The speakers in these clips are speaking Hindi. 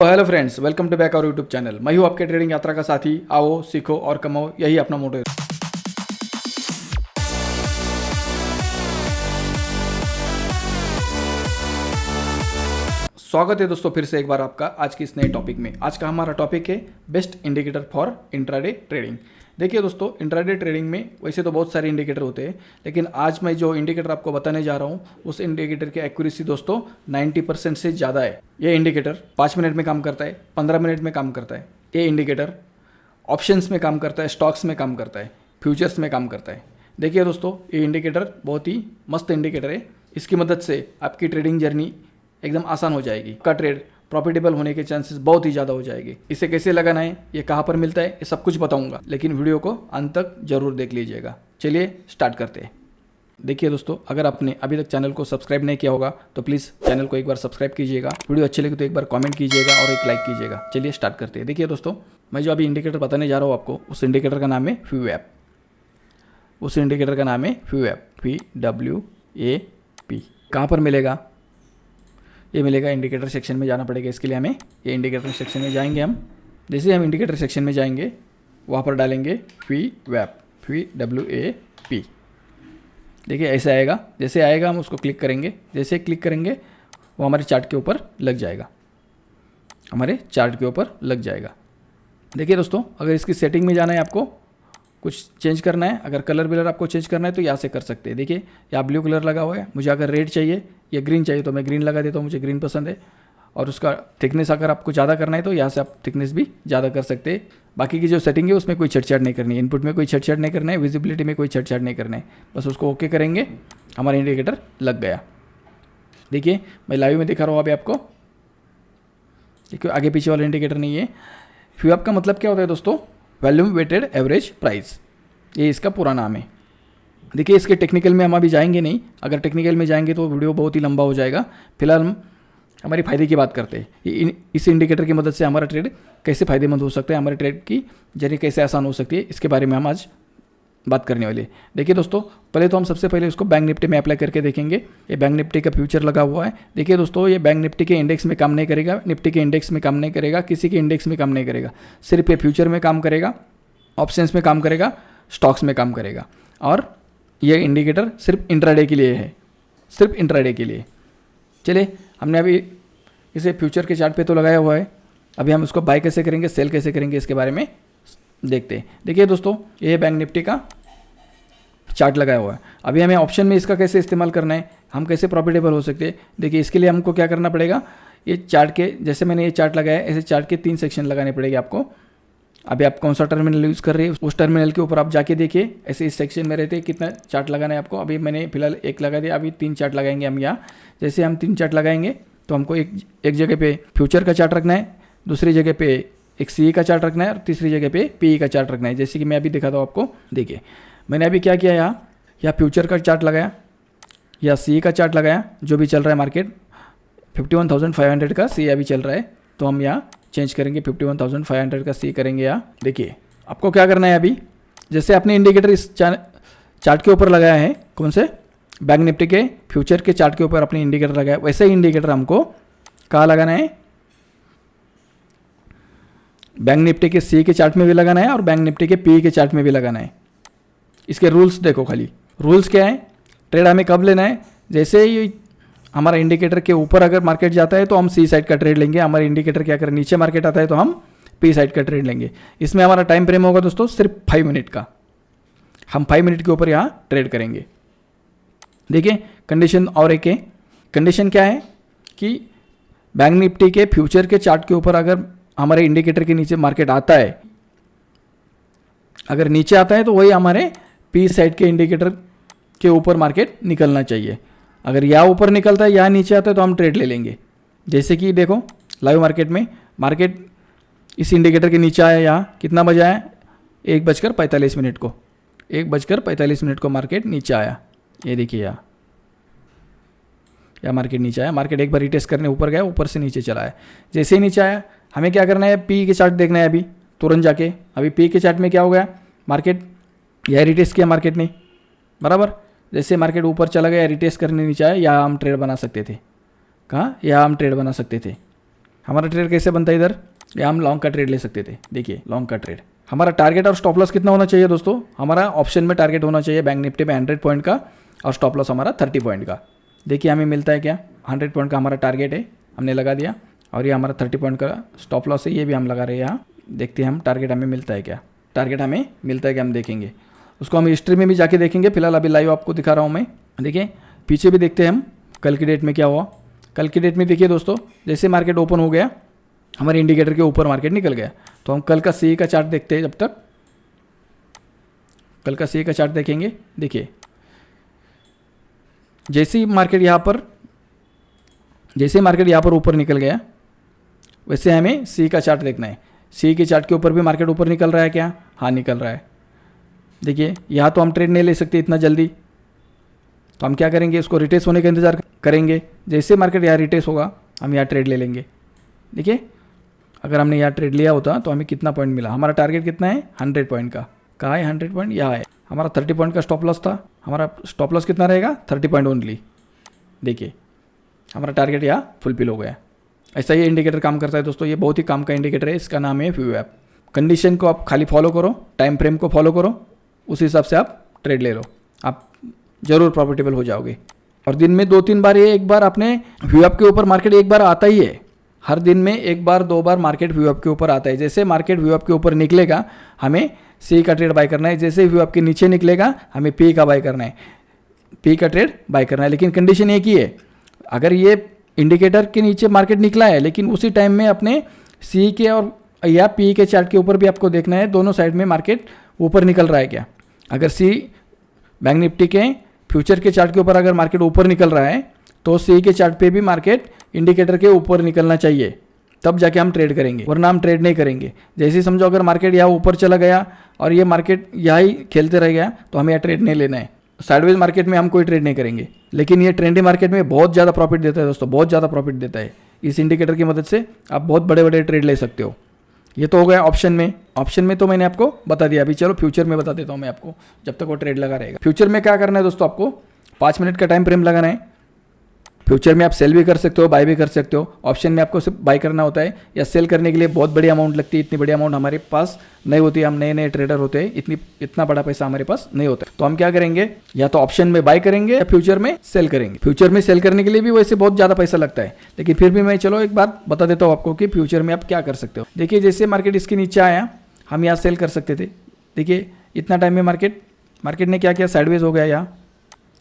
तो hello friends, welcome to back our YouTube channel. मैं हूं आपके ट्रेडिंग यात्रा का साथी। आओ, सीखो और कमाओ, यही अपना मोटो है। स्वागत है दोस्तों फिर से एक बार आपका आज की इस नए टॉपिक में। आज का हमारा टॉपिक है best indicator for intraday trading. देखिए दोस्तों, इंट्राडे ट्रेडिंग में वैसे तो बहुत सारे इंडिकेटर होते हैं, लेकिन आज मैं जो इंडिकेटर आपको बताने जा रहा हूँ उस इंडिकेटर की एक्यूरेसी दोस्तों 90% से ज़्यादा है। ये इंडिकेटर 5 मिनट में काम करता है, 15 मिनट में काम करता है। ये इंडिकेटर ऑप्शंस में काम करता है, स्टॉक्स में काम करता है, फ्यूचर्स में काम करता है। देखिए दोस्तों, ये इंडिकेटर बहुत ही मस्त इंडिकेटर है। इसकी मदद से आपकी ट्रेडिंग जर्नी एकदम आसान हो जाएगी। का ट्रेड प्रॉफिटेबल होने के चांसेस बहुत ही ज़्यादा हो जाएंगे। इसे कैसे लगाना है, ये कहाँ पर मिलता है, ये सब कुछ बताऊंगा, लेकिन वीडियो को अंत तक जरूर देख लीजिएगा। चलिए स्टार्ट करते हैं। देखिए दोस्तों, अगर आपने अभी तक चैनल को सब्सक्राइब नहीं किया होगा तो प्लीज़ चैनल को एक बार सब्सक्राइब कीजिएगा। वीडियो अच्छी लगे तो एक बार कमेंट कीजिएगा और एक लाइक कीजिएगा। चलिए स्टार्ट करते हैं। देखिए दोस्तों, मैं जो अभी इंडिकेटर बताने जा रहा हूँ आपको, उस इंडिकेटर का नाम है FIWAP। उस इंडिकेटर का नाम है FIWAP, FIWAP। कहाँ पर मिलेगा? ये मिलेगा इंडिकेटर सेक्शन में जाना पड़ेगा। इसके लिए हमें ये इंडिकेटर सेक्शन में जाएंगे। हम जैसे हम इंडिकेटर सेक्शन में जाएंगे वहाँ पर डालेंगे FIWAP, FIWAP। देखिए ऐसे आएगा। जैसे आएगा हम उसको क्लिक करेंगे। जैसे क्लिक करेंगे वो हमारे चार्ट के ऊपर लग जाएगा, हमारे चार्ट के ऊपर लग जाएगा। देखिए दोस्तों, अगर इसकी सेटिंग में जाना है, आपको कुछ चेंज करना है, अगर कलर विलर आपको चेंज करना है तो यहाँ से कर सकते हैं। देखिए यहाँ ब्लू कलर लगा हुआ है, मुझे अगर रेड चाहिए या ग्रीन चाहिए तो मैं ग्रीन लगा देता हूँ, मुझे ग्रीन पसंद है। और उसका थिकनेस अगर आपको ज़्यादा करना है तो यहाँ से आप थिकनेस भी ज़्यादा कर सकते हैं। बाकी की जो सेटिंग है उसमें कोई छेड़छाड़ नहीं करनी है, इनपुट में कोई छेड़छाड़ नहीं करना है, विजिबिलिटी में कोई छेड़छाड़ नहीं करना है। बस उसको ओके करेंगे, हमारा इंडिकेटर लग गया। देखिए मैं लाइव में दिखा रहा हूँ अभी आपको। देखिए आगे पीछे वाला इंडिकेटर नहीं है। FIWAP का मतलब क्या होता है दोस्तों? वॉल्यूम वेटेड एवरेज प्राइस, ये इसका पूरा नाम है। देखिए इसके टेक्निकल में हम अभी जाएंगे नहीं, अगर टेक्निकल में जाएंगे तो वीडियो बहुत ही लंबा हो जाएगा। फिलहाल हम हमारी फ़ायदे की बात करते हैं। इस इंडिकेटर की मदद से हमारा ट्रेड कैसे फ़ायदेमंद हो सकता है, हमारे ट्रेड की जर्नी कैसे आसान हो सकती है, इसके बारे में हम आज बात करने वाले हैं। देखिए दोस्तों, पहले तो हम सबसे पहले उसको बैंक निफ्टी में अप्लाई करके देखेंगे। ये बैंक निफ्टी का फ्यूचर लगा हुआ है। देखिए दोस्तों, ये बैंक निफ्टी के इंडेक्स में काम नहीं करेगा, निफ्टी के इंडेक्स में काम नहीं करेगा, किसी के इंडेक्स में काम नहीं करेगा। सिर्फ ये फ्यूचर में काम करेगा, ऑप्शंस में काम करेगा, स्टॉक्स में काम करेगा। और ये इंडिकेटर सिर्फ इंट्राडे के लिए है, सिर्फ इंट्राडे के लिए। चलिए, हमने अभी इसे फ्यूचर के चार्ट पे तो लगाया हुआ है, अभी हम उसको बाय कैसे करेंगे, सेल कैसे करेंगे, इसके बारे में देखते हैं। देखिए दोस्तों, ये बैंक निफ्टी का चार्ट लगाया हुआ है। अभी हमें ऑप्शन में इसका कैसे इस्तेमाल करना है, हम कैसे प्रॉफिटेबल हो सकते हैं। देखिए इसके लिए हमको क्या करना पड़ेगा, ये चार्ट के, जैसे मैंने ये चार्ट लगाया है, ऐसे चार्ट के 3 सेक्शन लगाने पड़ेंगे आपको। अभी आप कौन सा टर्मिनल यूज़ कर रहे हैं उस टर्मिनल के ऊपर आप जाके देखिए, ऐसे इस सेक्शन में रहते हैं कितना चार्ट लगाना है आपको। अभी मैंने फिलहाल 1 लगा दिया, अभी 3 चार्ट लगाएंगे हम यहाँ। जैसे हम 3 चार्ट लगाएंगे तो हमको एक जगह पे फ्यूचर का चार्ट रखना है, दूसरी जगह पे एक CE का चार्ट रखना है और तीसरी जगह पे PE का चार्ट रखना है। जैसे कि मैं अभी दिखाता हूँ आपको। देखिए मैंने अभी क्या किया, यहाँ फ्यूचर का चार्ट लगाया या CE का चार्ट लगाया, जो भी चल रहा है मार्केट 51,500 का CE अभी चल रहा है, तो हम यहाँ चेंज करेंगे 51,500 का CE करेंगे यहाँ। देखिए आपको क्या करना है, अभी जैसे आपने इंडिकेटर इस चार्ट के ऊपर लगाया है, कौन से बैंक निफ्टी के फ्यूचर के चार्ट के ऊपर अपने इंडिकेटर लगाया, वैसे ही इंडिकेटर हमको कहाँ लगाना है, बैंक निफ्टी के CE के चार्ट में भी लगाना है और बैंक निफ्टी के PE के चार्ट में भी लगाना है। इसके रूल्स देखो, खाली रूल्स क्या है, ट्रेड हमें कब लेना है, जैसे ही हमारा इंडिकेटर के ऊपर अगर मार्केट जाता है तो हम C साइड का ट्रेड लेंगे। हमारे इंडिकेटर के अगर नीचे मार्केट आता है तो हम P साइड का ट्रेड लेंगे। इसमें हमारा टाइम फ्रेम होगा दोस्तों सिर्फ 5 मिनट का। हम 5 मिनट के ऊपर यहाँ ट्रेड करेंगे। देखिए कंडीशन और एक है, कंडीशन क्या है कि बैंक निफ्टी के फ्यूचर के चार्ट के ऊपर अगर हमारे इंडिकेटर के नीचे मार्केट आता है, अगर नीचे आता है तो वही हमारे P साइड के इंडिकेटर के ऊपर मार्केट निकलना चाहिए। अगर या ऊपर निकलता है या नीचे आता है तो हम ट्रेड ले लेंगे। जैसे कि देखो लाइव मार्केट में मार्केट इस इंडिकेटर के नीचे आया, यहाँ कितना बजा है, 1:45 को, 1:45 को मार्केट नीचे आया। ये देखिए या मार्केट नीचे आया, मार्केट एक बार रिटेस्ट करने ऊपर गया, ऊपर से नीचे चला है। जैसे ही नीचे आया हमें क्या करना है, PE के चार्ट देखना है अभी तुरंत जाके। अभी PE के चार्ट में क्या हो गया, मार्केट यह रिटेस्ट किया मार्केट ने, बराबर। जैसे मार्केट ऊपर चला गया, रिटेस्ट करने नीचे आया, यहाँ हम ट्रेड बना सकते थे। कहाँ? यहाँ हम ट्रेड बना सकते थे। हमारा ट्रेड कैसे बनता है इधर, या हम लॉन्ग का ट्रेड ले सकते थे। देखिए लॉन्ग का ट्रेड, हमारा टारगेट और स्टॉप लॉस कितना होना चाहिए दोस्तों, हमारा ऑप्शन में टारगेट होना चाहिए बैंक निफ्टी में 100 पॉइंट का और स्टॉप लॉस हमारा 30 पॉइंट का। देखिए हमें मिलता है क्या, 100 पॉइंट का हमारा टारगेट है, हमने लगा दिया, और ये हमारा 30 पॉइंट का स्टॉप लॉस है, ये भी हम लगा रहे हैं यहाँ। देखते हैं हम टारगेट हमें मिलता है क्या, टारगेट हमें मिलता है क्या, हम देखेंगे उसको, हम हिस्ट्री में भी जाके देखेंगे। फिलहाल अभी लाइव आपको दिखा रहा हूँ मैं। देखिए पीछे भी देखते हैं हम कल की डेट में क्या हुआ। कल की डेट में देखिए दोस्तों, जैसे मार्केट ओपन हो गया, हमारे इंडिकेटर के ऊपर मार्केट निकल गया, तो हम कल का सी का चार्ट देखते हैं। जब तक कल का सी का चार्ट देखेंगे, देखिए जैसे ही मार्केट यहाँ पर ऊपर निकल गया, वैसे हमें सी का चार्ट देखना है। सी के चार्ट के ऊपर भी मार्केट ऊपर निकल रहा है क्या, हाँ निकल रहा है। देखिए यहाँ तो हम ट्रेड नहीं ले सकते इतना जल्दी, तो हम क्या करेंगे, उसको रिटेस होने का इंतजार करेंगे। जैसे मार्केट यहाँ रिटेस होगा, हम यहाँ ट्रेड ले लेंगे। देखिए अगर हमने यहाँ ट्रेड लिया होता तो हमें कितना पॉइंट मिला, हमारा टारगेट कितना है 100 पॉइंट का। कहाँ है 100 पॉइंट, यहाँ है। हमारा 30 पॉइंट का स्टॉप लॉस था, हमारा स्टॉप लॉस कितना रहेगा 30 पॉइंट ओनली। देखिए हमारा टारगेट यहाँ फुलफिल हो गया। ऐसा ही इंडिकेटर काम करता है दोस्तों, ये बहुत ही काम का इंडिकेटर है, इसका नाम है VWAP। कंडीशन को आप खाली फॉलो करो, टाइम फ्रेम को फॉलो करो, उस हिसाब से आप ट्रेड ले लो, आप जरूर प्रॉफिटेबल हो जाओगे। और दिन में 2-3 बार, ये एक बार अपने VWAP के ऊपर मार्केट एक बार आता ही है, हर दिन में 1 बार 2 बार मार्केट VWAP के ऊपर आता है। जैसे मार्केट VWAP के ऊपर निकलेगा, हमें C का ट्रेड बाय करना है, जैसे VWAP के नीचे निकलेगा, हमें P का बाय करना है, P का ट्रेड बाय करना है। लेकिन कंडीशन एक ही है, अगर ये इंडिकेटर के नीचे मार्केट निकला है, लेकिन उसी टाइम में अपने C के और या P के चार्ट के ऊपर भी आपको देखना है, दोनों साइड में मार्केट ऊपर निकल रहा है क्या। अगर C बैंक निफ्टी के फ्यूचर के चार्ट के ऊपर अगर मार्केट ऊपर निकल रहा है, तो C के चार्ट पे भी मार्केट इंडिकेटर के ऊपर निकलना चाहिए, तब जाके हम ट्रेड करेंगे, वरना हम ट्रेड नहीं करेंगे। जैसे ही समझो अगर मार्केट यहाँ ऊपर चला गया और ये मार्केट यहाँ ही खेलते रह गया, तो हमें यहाँ ट्रेड नहीं लेना है। साइडवेज मार्केट में हम कोई ट्रेड नहीं करेंगे, लेकिन ये ट्रेंडी मार्केट में बहुत ज़्यादा प्रॉफिट देता है दोस्तों, बहुत ज़्यादा प्रॉफिट देता है। इस इंडिकेटर की मदद से आप बहुत बड़े बड़े ट्रेड ले सकते हो। ये तो हो गया ऑप्शन में। ऑप्शन में तो मैंने आपको बता दिया, अभी चलो फ्यूचर में बता देता हूँ मैं आपको, जब तक वो ट्रेड लगा रहेगा। फ्यूचर में क्या करना है दोस्तों, आपको 5 मिनट का टाइम फ्रेम लगाना है। फ्यूचर में आप सेल भी कर सकते हो, बाय भी कर सकते हो। ऑप्शन में आपको सिर्फ बाय करना होता है, या सेल करने के लिए बहुत बड़ी अमाउंट लगती है। इतनी बड़ी अमाउंट हमारे पास नहीं होती, हम नए नए ट्रेडर होते हैं, इतना बड़ा पैसा हमारे पास नहीं होता। तो हम क्या करेंगे, या तो ऑप्शन में बाय करेंगे या फ्यूचर में सेल करेंगे। फ्यूचर में सेल करने के लिए भी वैसे बहुत ज़्यादा पैसा लगता है, लेकिन फिर भी मैं चलो एक बात बता देता हूँ आपको कि फ्यूचर में आप क्या कर सकते हो। देखिए जैसे मार्केट इसके नीचे आया, हम यहाँ सेल कर सकते थे। देखिए इतना टाइम में मार्केट ने क्या किया, साइडवेज हो गया,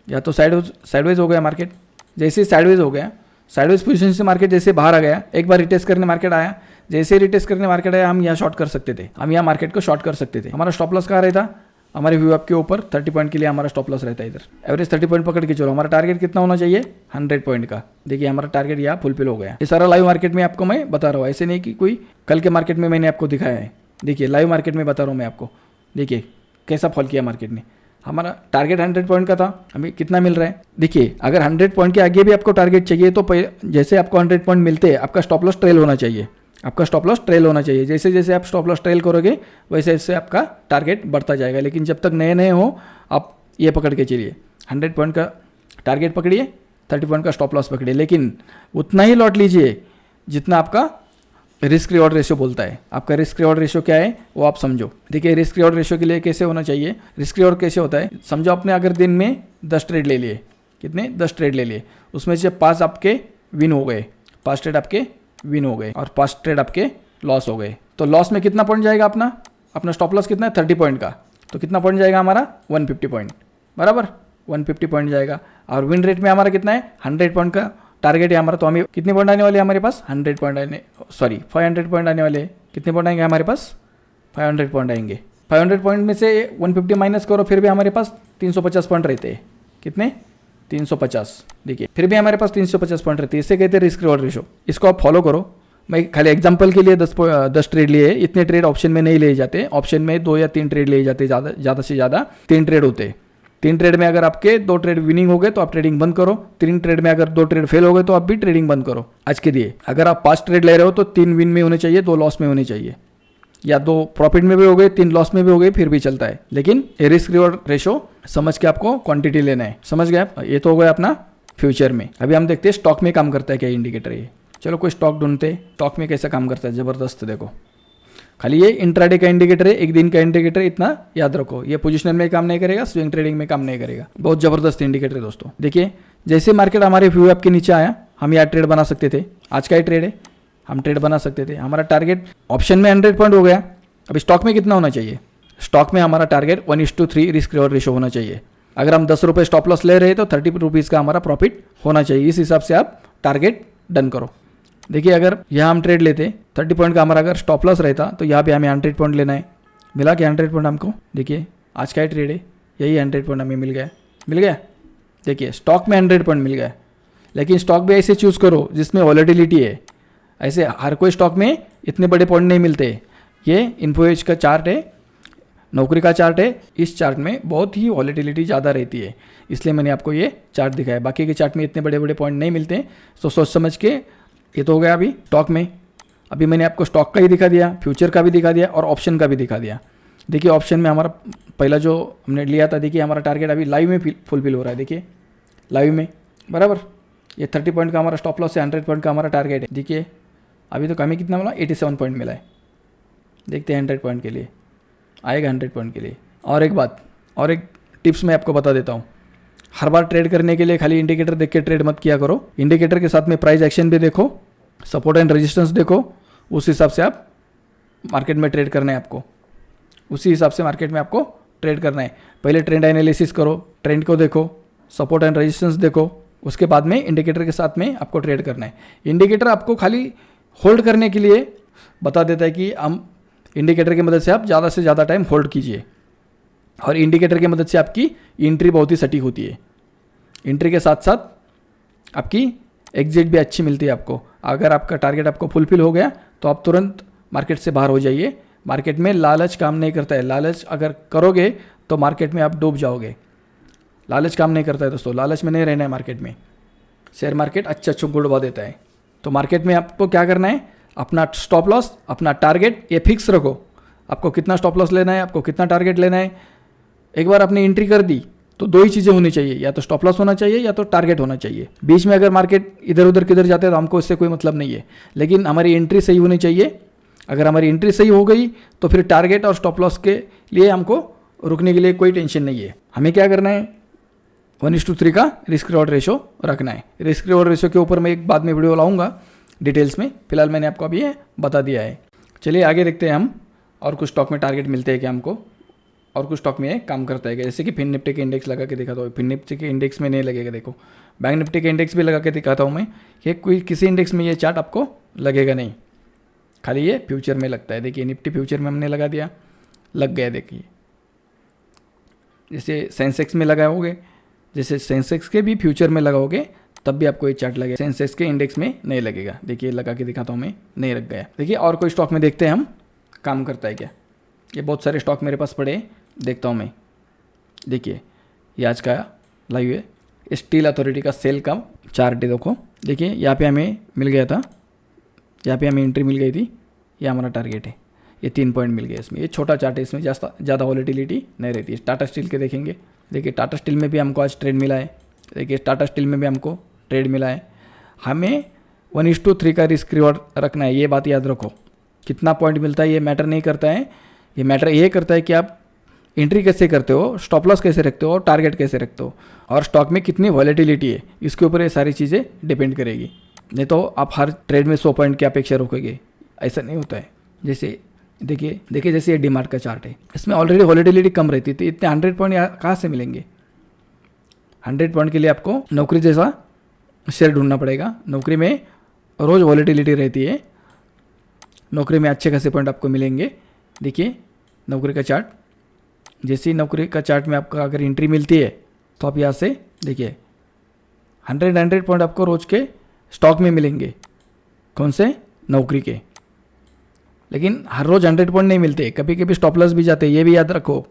या तो साइडवेज हो गया मार्केट। जैसे साइडवेज हो गया, साइडवेज पोजीशन से मार्केट जैसे बाहर आ गया, एक बार रिटेस्ट करने मार्केट आया, जैसे रिटेस्ट करने मार्केट आया, हम यहाँ शॉर्ट कर सकते थे, हम यहाँ मार्केट को शॉर्ट कर सकते थे। हमारा स्टॉप लॉस कहाँ रहता, हमारे VWAP के ऊपर 30 पॉइंट के लिए हमारा स्टॉप लॉस रहता है। इधर एवरेज 30 पॉइंट पकड़ के चलो, हमारा टारगेट कितना होना चाहिए 100 पॉइंट का। देखिए हमारा टारगेट यहाँ फुलफिल हो गया। ये सारा लाइव मार्केट में आपको मैं बता रहा हूँ, ऐसे नहीं कि कोई कल के मार्केट में मैंने आपको दिखाया है। देखिए लाइव मार्केट में बता रहा हूँ मैं आपको, देखिए कैसा फॉल किया मार्केट ने। हमारा टारगेट 100 पॉइंट का था, हमें कितना मिल रहा है। देखिए अगर 100 पॉइंट के आगे भी आपको टारगेट चाहिए, तो जैसे आपको 100 पॉइंट मिलते हैं, आपका स्टॉप लॉस ट्रेल होना चाहिए, आपका स्टॉप लॉस ट्रेल होना चाहिए। जैसे जैसे आप स्टॉप लॉस ट्रेल करोगे, वैसे वैसे आपका टारगेट बढ़ता जाएगा। लेकिन जब तक नए नए हो, आप ये पकड़ के चलिए, 100 पॉइंट का टारगेट पकड़िए, 30 पॉइंट का स्टॉप लॉस पकड़िए, लेकिन उतना ही लॉट लीजिए जितना आपका रिस्क रिवॉर्ड रेशियो बोलता है। आपका रिस्क रिवॉर्ड रेशियो क्या है वो आप समझो। देखिए रिस्क रिवॉर्ड रेशियो के लिए कैसे होना चाहिए, रिस्क रिवॉर्ड कैसे होता है, समझो आपने अगर दिन में 10 ट्रेड ले लिए, कितने 10 ट्रेड ले लिए, उसमें से 5 आपके विन हो गए, 5 ट्रेड आपके विन हो गए और 5 ट्रेड आपके लॉस हो गए, तो लॉस में कितना पॉइंट जाएगा अपना स्टॉप लॉस कितना है 30 पॉइंट का, तो कितना पॉइंट जाएगा हमारा 150 पॉइंट, बराबर 150 पॉइंट जाएगा। और विन रेट में हमारा कितना है 100 पॉइंट का टारगेट है हमारा, तो हमें कितने पॉइंट आने वाले हैं हमारे पास 500 पॉइंट आने वाले हैं। कितने पॉइंट आएंगे हमारे पास 500 पॉइंट आएंगे। 500 पॉइंट में से 150 माइनस करो, फिर भी हमारे पास 350 पॉइंट रहते हैं। कितने 350, देखिए फिर भी हमारे पास 350 पॉइंट रहते हैं। इससे कहते हैं रिस्क रिवॉर्ड रेशो। इसको आप फॉलो करो। मैं खाली एग्जांपल के लिए 10 ट्रेड लिए, इतने ट्रेड ऑप्शन में नहीं लिए जाते। ऑप्शन में 2 या 3 ट्रेड लिए जाते, ज़्यादा से ज़्यादा 3 ट्रेड होते हैं। 3 ट्रेड में अगर आपके 2 ट्रेड विनिंग हो गए तो आप ट्रेडिंग बंद करो। 3 ट्रेड में अगर 2 ट्रेड फेल हो गए तो आप भी ट्रेडिंग बंद करो। आज के लिए अगर आप 5 ट्रेड ले रहे हो तो 3 विन में होने चाहिए, 2 लॉस में होने चाहिए, या 2 प्रॉफिट में भी हो गए, 3 लॉस में भी हो गए, फिर भी चलता है। लेकिन रिस्क रिवॉर्ड रेशो समझ के आपको क्वांटिटी लेना है। समझ गए आप? ये तो हो गया अपना फ्यूचर में। अभी हम देखते हैं स्टॉक में काम करता है क्या इंडिकेटर। ये चलो कोई स्टॉक ढूंढते, स्टॉक में कैसा काम करता है, ज़बरदस्त। देखो खाली ये इंट्राडे का इंडिकेटर है, एक दिन का इंडिकेटर, इतना याद रखो। ये पोजिशनल में काम नहीं करेगा, स्विंग ट्रेडिंग में काम नहीं करेगा। बहुत ज़बरदस्त इंडिकेटर है दोस्तों। देखिए जैसे मार्केट हमारे व्यू ऐप के नीचे आया, हम यहाँ ट्रेड बना सकते थे। आज का ही ट्रेड है, हम ट्रेड बना सकते थे। हमारा टारगेट ऑप्शन में 100 पॉइंट हो गया। अभी स्टॉक में कितना होना चाहिए? स्टॉक में हमारा टारगेट 1:3 रिस्क रिवॉर्ड रेशो होना चाहिए। अगर हम 10 रुपये स्टॉप लॉस ले रहे हैं तो 30 रुपीज़ का हमारा प्रॉफिट होना चाहिए। इस हिसाब से आप टारगेट डन करो। देखिए अगर यहाँ हम ट्रेड लेते 30 पॉइंट का हमारा अगर स्टॉप लॉस रहता तो यहाँ पे हमें 100 पॉइंट लेना है। मिला कि 100 पॉइंट हमको? देखिए आज का ही ट्रेड है, यही 100 पॉइंट हमें मिल गया। देखिए स्टॉक में 100 पॉइंट मिल गया। लेकिन स्टॉक भी ऐसे चूज़ करो जिसमें वॉलेटिलिटी है। ऐसे हर कोई स्टॉक में इतने बड़े पॉइंट नहीं मिलते। ये इन्फोएज का चार्ट है, नौकरी का चार्ट है। इस चार्ट में बहुत ही वॉलेटिलिटी ज़्यादा रहती है, इसलिए मैंने आपको ये चार्ट दिखाया। बाकी के चार्ट में इतने बड़े बड़े पॉइंट नहीं मिलते। तो सोच समझ के, ये तो हो गया अभी स्टॉक में। अभी मैंने आपको स्टॉक का ही दिखा दिया, फ्यूचर का भी दिखा दिया और ऑप्शन का भी दिखा दिया। देखिए ऑप्शन में हमारा पहला जो हमने लिया था, देखिए हमारा टारगेट अभी लाइव में फुलफिल हो रहा है। देखिए लाइव में बराबर ये 30 पॉइंट का हमारा स्टॉप लॉस है, 100 पॉइंट का हमारा टारगेट है। देखिए अभी तो कमी कितना मिला, 87 पॉइंट मिला है। देखते हैं 100 पॉइंट के लिए आएगा, 100 पॉइंट के लिए। और एक बात, और एक टिप्स मैं आपको बता देता हूँ। हर बार ट्रेड करने के लिए खाली इंडिकेटर देख के ट्रेड मत किया करो। इंडिकेटर के साथ में प्राइस एक्शन भी देखो, सपोर्ट एंड रेजिस्टेंस देखो। उस हिसाब से आप मार्केट में ट्रेड करना है आपको। उसी हिसाब से मार्केट में आपको ट्रेड करना है। पहले ट्रेंड एनालिसिस करो, ट्रेंड को देखो, सपोर्ट एंड रेजिस्टेंस देखो, उसके बाद में इंडिकेटर के साथ में आपको ट्रेड करना है। इंडिकेटर आपको खाली होल्ड करने के लिए बता देता है कि हम इंडिकेटर की मदद से आप ज़्यादा से ज़्यादा टाइम होल्ड कीजिए। और इंडिकेटर की मदद से आपकी एंट्री बहुत ही सटीक होती है। एंट्री के साथ साथ आपकी एग्जिट भी अच्छी मिलती है आपको। अगर आपका टारगेट आपको फुलफिल हो गया तो आप तुरंत मार्केट से बाहर हो जाइए। मार्केट में लालच काम नहीं करता है। लालच अगर करोगे तो मार्केट में आप डूब जाओगे। लालच काम नहीं करता है दोस्तों, लालच में नहीं रहना है मार्केट में। शेयर मार्केट अच्छा गुड़वा देता है। तो मार्केट में आपको क्या करना है, अपना स्टॉप लॉस, अपना टारगेट ये फिक्स रखो। आपको कितना स्टॉप लॉस लेना है, आपको कितना टारगेट लेना है। एक बार आपने एंट्री कर दी तो दो ही चीज़ें होनी चाहिए, या तो स्टॉप लॉस होना चाहिए या तो टारगेट होना चाहिए। बीच में अगर मार्केट इधर उधर किधर जाते हैं तो हमको इससे कोई मतलब नहीं है, लेकिन हमारी एंट्री सही होनी चाहिए। अगर हमारी एंट्री सही हो गई तो फिर टारगेट और स्टॉप लॉस के लिए हमको रुकने के लिए कोई टेंशन नहीं है। हमें क्या करना है, 1:3 का रिस्क रिवॉर्ड रेशो रखना है। रिस्क रिवॉर्ड रेशो के ऊपर मैं एक बाद में वीडियो लाऊंगा डिटेल्स में। फिलहाल मैंने आपको अभी ये बता दिया है। चलिए आगे देखते हैं हम, और कुछ स्टॉक में टारगेट मिलते हैं क्या हमको, और कुछ स्टॉक में काम करता है क्या। जैसे कि फिन निफ्टी के इंडेक्स लगा के दिखाता हूँ। फिन निफ्टी के इंडेक्स में नहीं लगेगा, देखो बैंक निफ्टी के इंडेक्स भी लगा के दिखाता हूँ मैं। ये कोई किसी इंडेक्स में ये चार्ट आपको लगेगा नहीं, खाली ये फ्यूचर में लगता है। देखिए निफ्टी फ्यूचर में हमने लगा दिया, लग गया। देखिए जैसे सेंसेक्स में लगाओगे, जैसे सेंसेक्स के भी फ्यूचर में लगाओगे तब भी आपको ये चार्ट लगेगा। सेंसेक्स के इंडेक्स में नहीं लगेगा। देखिए लगा के दिखाता हूँ मैं, नहीं लग गया। देखिए और कोई स्टॉक में देखते हैं हम काम करता है क्या। ये बहुत सारे स्टॉक मेरे पास पड़े, देखता हूँ मैं। देखिए ये आज का लाइव है। स्टील अथॉरिटी का सेल का चार्ट है। देखो देखिए यहाँ पे हमें मिल गया था, यहाँ पे हमें एंट्री मिल गई थी। ये हमारा टारगेट है, ये 3 पॉइंट मिल गए इसमें। ये छोटा चार्ट है, इसमें ज़्यादा वॉलेटिलिटी नहीं रहती है। टाटा स्टील के देखेंगे, देखिए टाटा स्टील में भी हमको आज ट्रेड मिला है। देखिए टाटा स्टील में भी हमको ट्रेड मिला है। हमें 1:3 का रिस्क रिवॉर्ड रखना है, ये बात याद रखो। कितना पॉइंट मिलता है ये मैटर नहीं करता है। ये मैटर ये करता है कि आप एंट्री कैसे करते हो, स्टॉप लॉस कैसे रखते हो, टारगेट कैसे रखते हो, और स्टॉक में कितनी वॉलेटिलिटी है, इसके ऊपर ये सारी चीज़ें डिपेंड करेगी। नहीं तो आप हर ट्रेड में 100 पॉइंट की अपेक्षा रखोगे, ऐसा नहीं होता है। जैसे देखिए जैसे ये डीमार्ट का चार्ट है, इसमें ऑलरेडी वॉलेटिलिटी कम रहती थी। इतने 100 पॉइंट कहाँ से मिलेंगे। 100 पॉइंट के लिए आपको नौकरी जैसा शेयर ढूंढना पड़ेगा। नौकरी में रोज़ वॉलेटिलिटी रहती है, नौकरी में अच्छे खासे पॉइंट आपको मिलेंगे। देखिए नौकरी का चार्ट, जैसे नौकरी का चार्ट में आपका अगर एंट्री मिलती है तो आप यहाँ से देखिए 100 पॉइंट आपको रोज के स्टॉक में मिलेंगे। कौन से, नौकरी के। लेकिन हर रोज 100 पॉइंट नहीं मिलते, कभी कभी स्टॉप लॉस भी जाते हैं, ये भी याद रखो।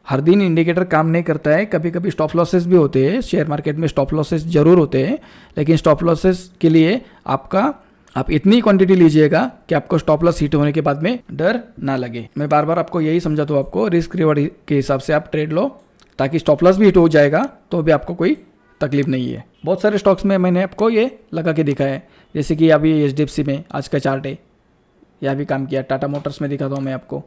हर दिन इंडिकेटर काम नहीं करता है, कभी कभी स्टॉप लॉसेस भी होते हैं। शेयर मार्केट में स्टॉप लॉसेस जरूर होते हैं, लेकिन स्टॉप लॉसेस के लिए आप इतनी क्वांटिटी लीजिएगा कि आपको स्टॉप लॉस हिट होने के बाद में डर ना लगे। मैं बार बार आपको यही समझाता हूँ, आपको रिस्क रिवॉर्ड के हिसाब से आप ट्रेड लो, ताकि स्टॉप लॉस भी हिट हो जाएगा तो भी आपको कोई तकलीफ नहीं है। बहुत सारे स्टॉक्स में मैंने आपको ये लगा के दिखा है, जैसे कि अभी HDFC में आज का चार्ट है, यह भी काम किया। टाटा मोटर्स में दिखाता हूँ मैं आपको,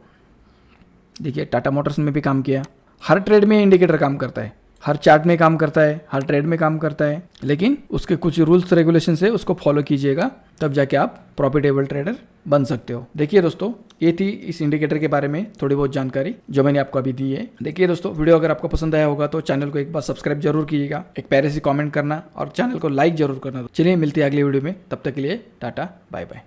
देखिए टाटा मोटर्स में भी काम किया। हर ट्रेड में इंडिकेटर काम करता है, हर चार्ट में काम करता है, हर ट्रेड में काम करता है, लेकिन उसके कुछ रूल्स रेगुलेशन है, उसको फॉलो कीजिएगा, तब जाके आप प्रॉफिटेबल ट्रेडर बन सकते हो। देखिए दोस्तों, ये थी इस इंडिकेटर के बारे में थोड़ी बहुत जानकारी जो मैंने आपको अभी दी है। देखिए दोस्तों, वीडियो अगर आपको पसंद आया होगा तो चैनल को एक बार सब्सक्राइब जरूर कीजिएगा, एक प्यारे से कमेंट करना और चैनल को लाइक जरूर करना। चलिए मिलते हैं अगली वीडियो में, तब तक के लिए टाटा बाय बाय।